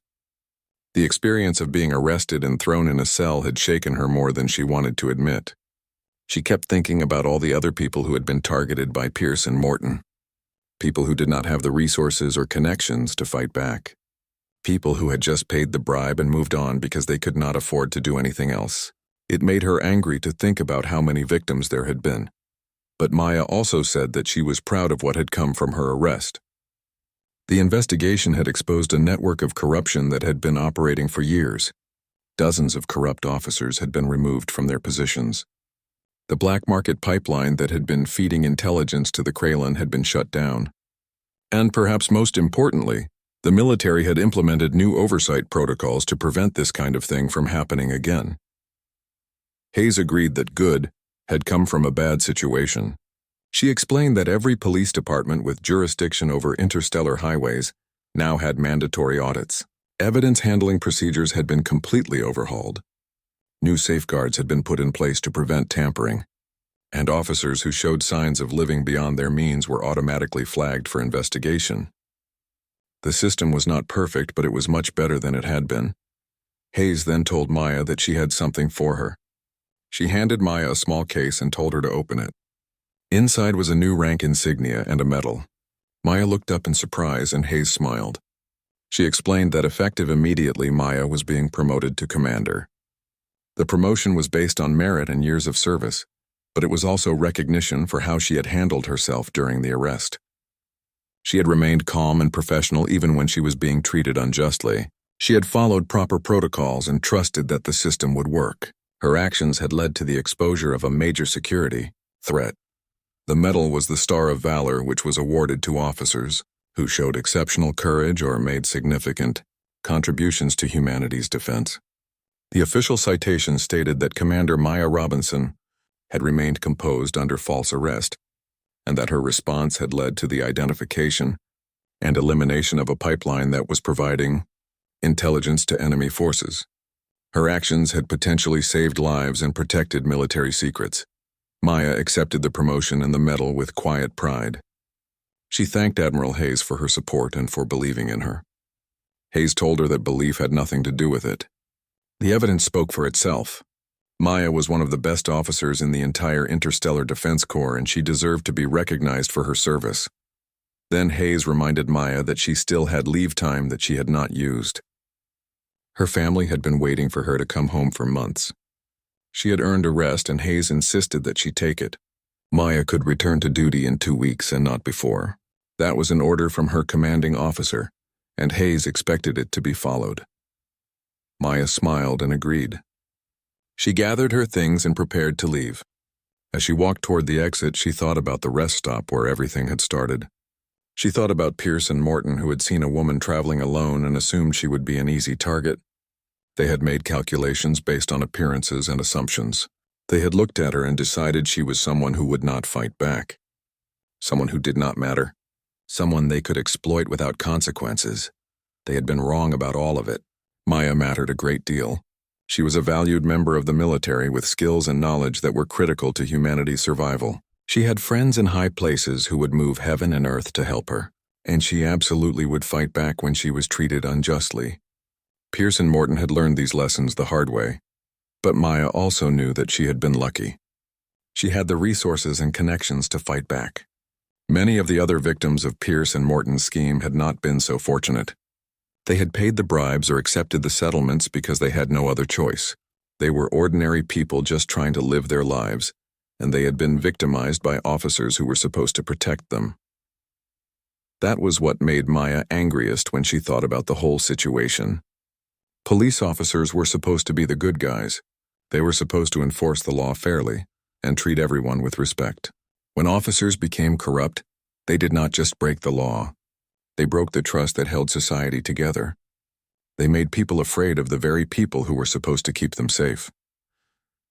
The experience of being arrested and thrown in a cell had shaken her more than she wanted to admit. She kept thinking about all the other people who had been targeted by Pierce and Morton. People who did not have the resources or connections to fight back. People who had just paid the bribe and moved on because they could not afford to do anything else. It made her angry to think about how many victims there had been. But Maya also said that she was proud of what had come from her arrest. The investigation had exposed a network of corruption that had been operating for years. Dozens of corrupt officers had been removed from their positions. The black market pipeline that had been feeding intelligence to the Kralin had been shut down. And perhaps most importantly, the military had implemented new oversight protocols to prevent this kind of thing from happening again. Hayes agreed that good had come from a bad situation. She explained that every police department with jurisdiction over interstellar highways now had mandatory audits. Evidence handling procedures had been completely overhauled. New safeguards had been put in place to prevent tampering, and officers who showed signs of living beyond their means were automatically flagged for investigation. The system was not perfect, but it was much better than it had been. Hayes then told Maya that she had something for her. She handed Maya a small case and told her to open it. Inside was a new rank insignia and a medal. Maya looked up in surprise and Hayes smiled. She explained that effective immediately, Maya was being promoted to commander. The promotion was based on merit and years of service, but it was also recognition for how she had handled herself during the arrest. She had remained calm and professional even when she was being treated unjustly. She had followed proper protocols and trusted that the system would work. Her actions had led to the exposure of a major security threat. The medal was the Star of Valor, which was awarded to officers who showed exceptional courage or made significant contributions to humanity's defense. The official citation stated that Commander Maya Robinson had remained composed under false arrest, and that her response had led to the identification and elimination of a pipeline that was providing intelligence to enemy forces. Her actions had potentially saved lives and protected military secrets. Maya accepted the promotion and the medal with quiet pride. She thanked Admiral Hayes for her support and for believing in her. Hayes told her that belief had nothing to do with it. The evidence spoke for itself. Maya was one of the best officers in the entire Interstellar Defense Corps, and she deserved to be recognized for her service. Then Hayes reminded Maya that she still had leave time that she had not used. Her family had been waiting for her to come home for months. She had earned a rest, and Hayes insisted that she take it. Maya could return to duty in 2 weeks and not before. That was an order from her commanding officer, and Hayes expected it to be followed. Maya smiled and agreed. She gathered her things and prepared to leave. As she walked toward the exit, she thought about the rest stop where everything had started. She thought about Pierce and Morton, who had seen a woman traveling alone and assumed she would be an easy target. They had made calculations based on appearances and assumptions. They had looked at her and decided she was someone who would not fight back. Someone who did not matter. Someone they could exploit without consequences. They had been wrong about all of it. Maya mattered a great deal. She was a valued member of the military with skills and knowledge that were critical to humanity's survival. She had friends in high places who would move heaven and earth to help her, and she absolutely would fight back when she was treated unjustly. Pierce and Morton had learned these lessons the hard way, but Maya also knew that she had been lucky. She had the resources and connections to fight back. Many of the other victims of Pierce and Morton's scheme had not been so fortunate. They had paid the bribes or accepted the settlements because they had no other choice. They were ordinary people just trying to live their lives, and they had been victimized by officers who were supposed to protect them. That was what made Maya angriest when she thought about the whole situation. Police officers were supposed to be the good guys. They were supposed to enforce the law fairly and treat everyone with respect. When officers became corrupt, they did not just break the law. They broke the trust that held society together. They made people afraid of the very people who were supposed to keep them safe.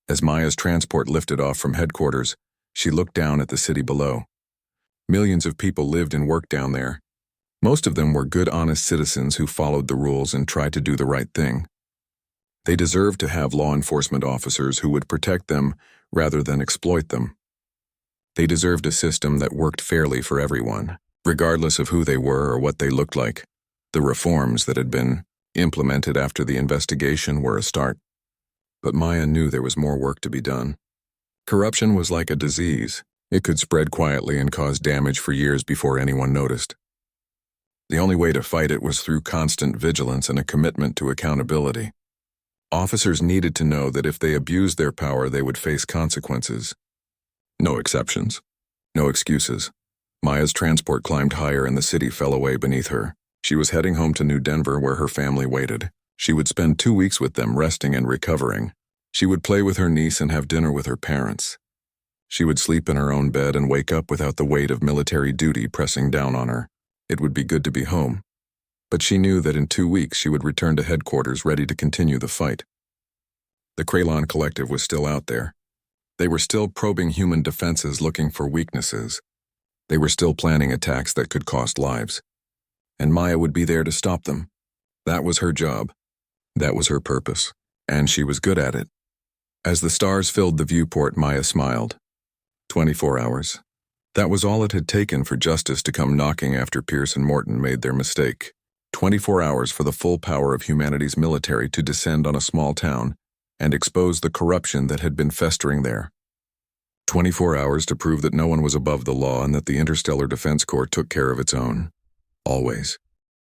As Maya's transport lifted off from headquarters, she looked down at the city below. Millions of people lived and worked down there. Most of them were good, honest citizens who followed the rules and tried to do the right thing. They deserved to have law enforcement officers who would protect them rather than exploit them. They deserved a system that worked fairly for everyone, regardless of who they were or what they looked like. The reforms that had been implemented after the investigation were a start. But Maya knew there was more work to be done. Corruption was like a disease. It could spread quietly and cause damage for years before anyone noticed. The only way to fight it was through constant vigilance and a commitment to accountability. Officers needed to know that if they abused their power, they would face consequences. No exceptions. No excuses. Maya's transport climbed higher and the city fell away beneath her. She was heading home to New Denver where her family waited. She would spend 2 weeks with them resting and recovering. She would play with her niece and have dinner with her parents. She would sleep in her own bed and wake up without the weight of military duty pressing down on her. It would be good to be home. But she knew that in 2 weeks she would return to headquarters ready to continue the fight. The Kraylon Collective was still out there. They were still probing human defenses looking for weaknesses. They were still planning attacks that could cost lives. And Maya would be there to stop them. That was her job. That was her purpose. And she was good at it. As the stars filled the viewport, Maya smiled. 24 hours. That was all it had taken for justice to come knocking after Pierce and Morton made their mistake. 24 hours for the full power of humanity's military to descend on a small town and expose the corruption that had been festering there. 24 hours to prove that no one was above the law and that the Interstellar Defense Corps took care of its own. Always.